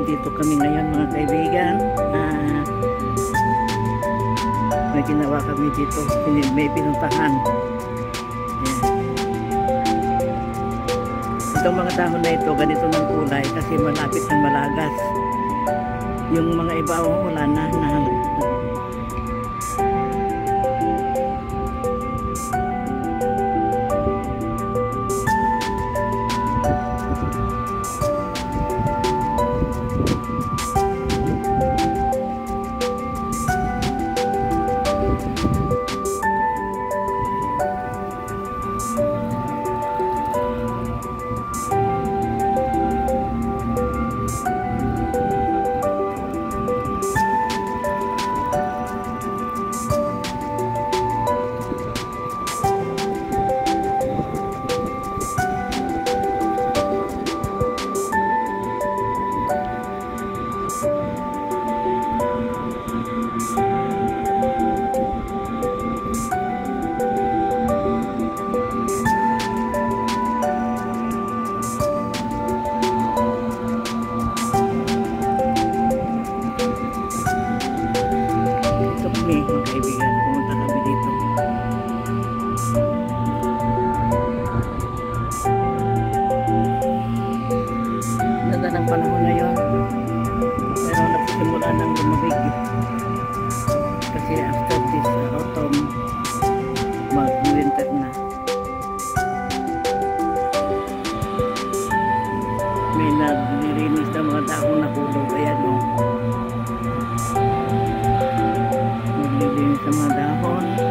Nandito kami ngayon mga kaibigan. May ginawa kami dito. May pinuntahan. Yan. Itong mga dahon na ito, ganito ng kulay kasi malapit ng malagas. Yung mga iba, wala na. Mga kaibigan, pumunta kami dito. Ganda ng panahon na yun, pero nagsimula ng lumabig kasi after this autumn mag-winter na. May naglilinis ng mga dahon na hulog. Ayan o, naglilinis ng mga dahon.